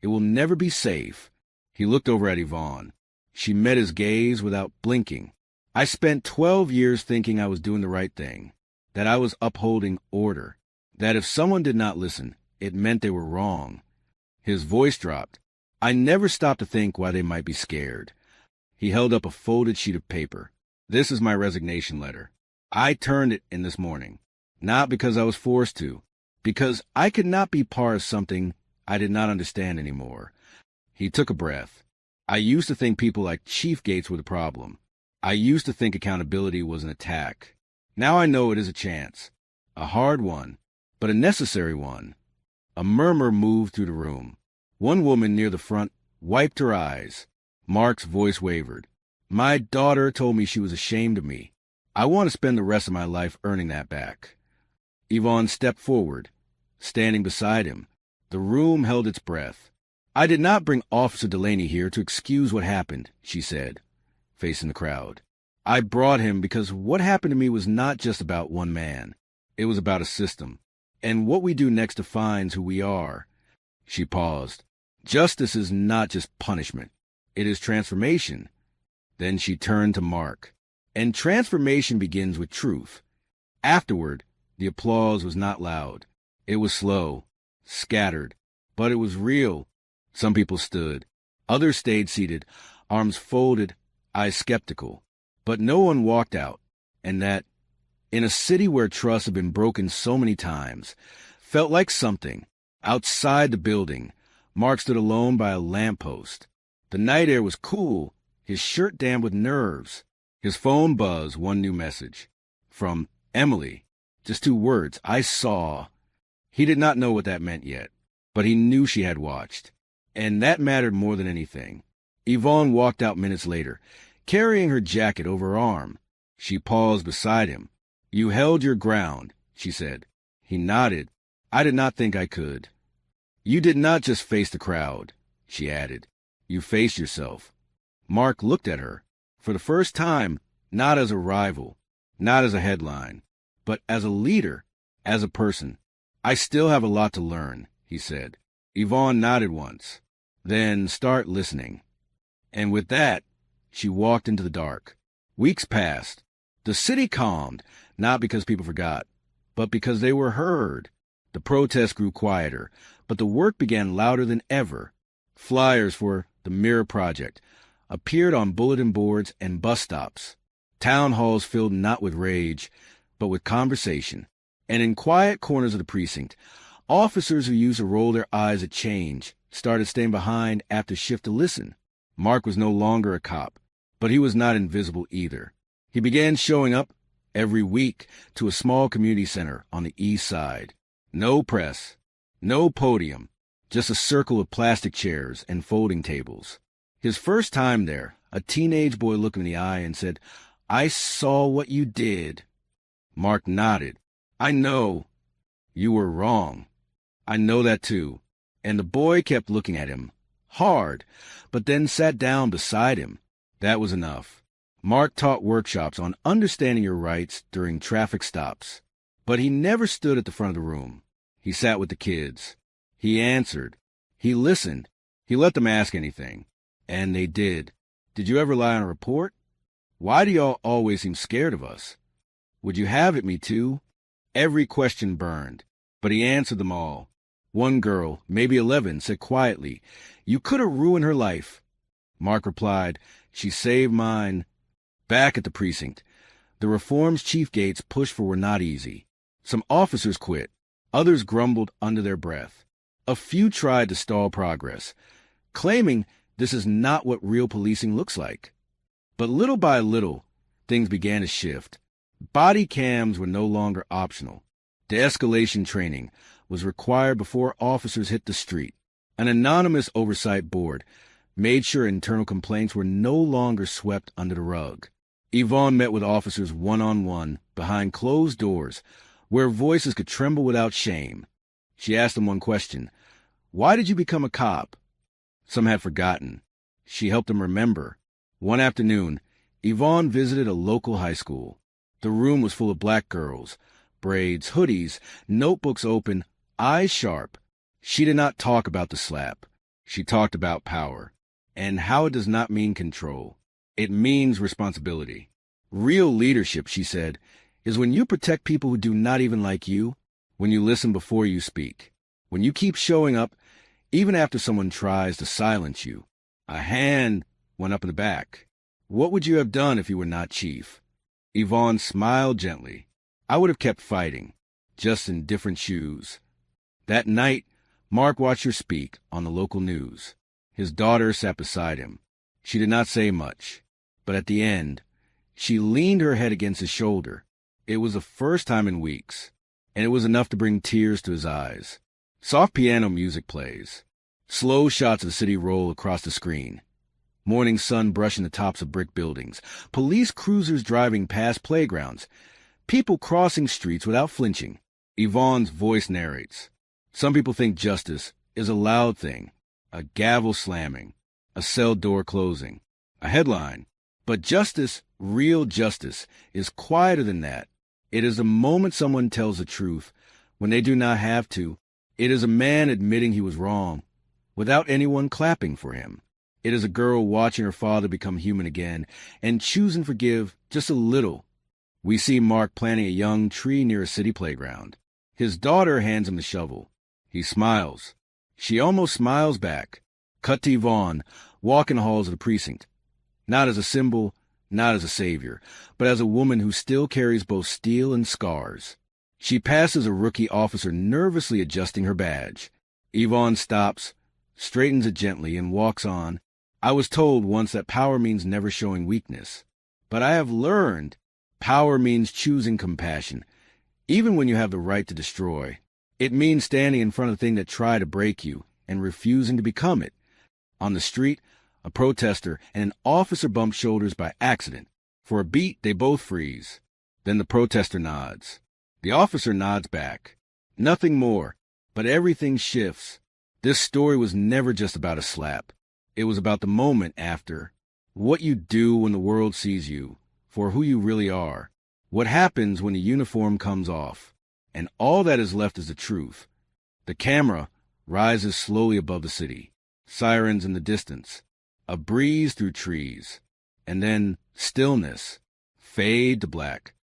it will never be safe. He looked over at Yvonne. She met his gaze without blinking. I spent 12 years thinking I was doing the right thing, that I was upholding order, that if someone did not listen, it meant they were wrong. His voice dropped. I never stopped to think why they might be scared. He held up a folded sheet of paper. This is my resignation letter. I turned it in this morning, not because I was forced to, because I could not be part of something I did not understand anymore. He took a breath. I used to think people like Chief Gates were the problem. I used to think accountability was an attack. Now I know it is a chance. A hard one, but a necessary one. A murmur moved through the room. One woman near the front wiped her eyes. Mark's voice wavered. My daughter told me she was ashamed of me. I want to spend the rest of my life earning that back. Yvonne stepped forward, standing beside him. The room held its breath. I did not bring Officer Delaney here to excuse what happened, she said, facing the crowd. I brought him because what happened to me was not just about one man. It was about a system. And what we do next defines who we are. She paused. Justice is not just punishment. It is transformation. Then she turned to Mark. And transformation begins with truth. Afterward, the applause was not loud. It was slow, scattered, but it was real. Some people stood. Others stayed seated, arms folded, eyes skeptical. But no one walked out. And that, in a city where trust had been broken so many times, felt like something. Outside the building, Mark stood alone by a lamppost. The night air was cool, his shirt damp with nerves. His phone buzzed one new message. From Emily. Just 2 words. I saw. He did not know what that meant yet, but he knew she had watched. And that mattered more than anything. Yvonne walked out minutes later, carrying her jacket over her arm. She paused beside him. You held your ground, she said. He nodded. I did not think I could. You did not just face the crowd, she added. You faced yourself. Mark looked at her. For the first time, not as a rival, not as a headline, but as a leader, as a person. I still have a lot to learn, he said. Yvonne nodded once. Then start listening. And with that, she walked into the dark. Weeks passed. The city calmed, not because people forgot, but because they were heard. The protests grew quieter, but the work began louder than ever. Flyers for the Mirror Project appeared on bulletin boards and bus stops. Town halls filled not with rage, but with conversation. And in quiet corners of the precinct, officers who used to roll their eyes at change started staying behind after shift to listen. Mark was no longer a cop, but he was not invisible either. He began showing up every week to a small community center on the east side. No press, no podium, just a circle of plastic chairs and folding tables. His first time there, a teenage boy looked him in the eye and said, I saw what you did. Mark nodded. I know. You were wrong. I know that too. And the boy kept looking at him, hard, but then sat down beside him. That was enough. Mark taught workshops on understanding your rights during traffic stops. But he never stood at the front of the room. He sat with the kids. He answered. He listened. He let them ask anything. And they did. Did you ever lie on a report? Why do y'all always seem scared of us? Would you have it me too? Every question burned, but he answered them all. One girl, maybe 11, said quietly, You could have ruined her life. Mark replied, She saved mine. Back at the precinct, the reforms Chief Gates pushed for were not easy. Some officers quit. Others grumbled under their breath. A few tried to stall progress, claiming this is not what real policing looks like. But little by little, things began to shift. Body cams were no longer optional. De-escalation training was required before officers hit the street. An anonymous oversight board made sure internal complaints were no longer swept under the rug. Yvonne met with officers one-on-one behind closed doors where voices could tremble without shame. She asked them one question. Why did you become a cop? Some had forgotten. She helped them remember. One afternoon, Yvonne visited a local high school. The room was full of black girls, braids, hoodies, notebooks open, eyes sharp. She did not talk about the slap. She talked about power, and how it does not mean control. It means responsibility. Real leadership, she said, is when you protect people who do not even like you, when you listen before you speak, when you keep showing up even after someone tries to silence you. A hand went up in the back. What would you have done if you were not chief? Yvonne smiled gently. I would have kept fighting, just in different shoes. That night, Mark watched her speak on the local news. His daughter sat beside him. She did not say much, but at the end, she leaned her head against his shoulder. It was the first time in weeks, and it was enough to bring tears to his eyes. Soft piano music plays. Slow shots of the city roll across the screen. Morning sun brushing the tops of brick buildings. Police cruisers driving past playgrounds. People crossing streets without flinching. Yvonne's voice narrates. Some people think justice is a loud thing, a gavel slamming, a cell door closing, a headline. But justice, real justice, is quieter than that. It is the moment someone tells the truth when they do not have to. It is a man admitting he was wrong without anyone clapping for him. It is a girl watching her father become human again and choosing to forgive just a little. We see Mark planting a young tree near a city playground. His daughter hands him the shovel. He smiles. She almost smiles back. Cut to Yvonne, walking the halls of the precinct. Not as a symbol, not as a savior, but as a woman who still carries both steel and scars. She passes a rookie officer nervously adjusting her badge. Yvonne stops, straightens it gently, and walks on. I was told once that power means never showing weakness. But I have learned power means choosing compassion, even when you have the right to destroy. It means standing in front of the thing that tried to break you and refusing to become it. On the street, a protester and an officer bump shoulders by accident. For a beat, they both freeze. Then the protester nods. The officer nods back. Nothing more, but everything shifts. This story was never just about a slap. It was about the moment after. What you do when the world sees you, for who you really are. What happens when the uniform comes off. And all that is left is the truth. The camera rises slowly above the city. Sirens in the distance. A breeze through trees. And then stillness. Fade to black.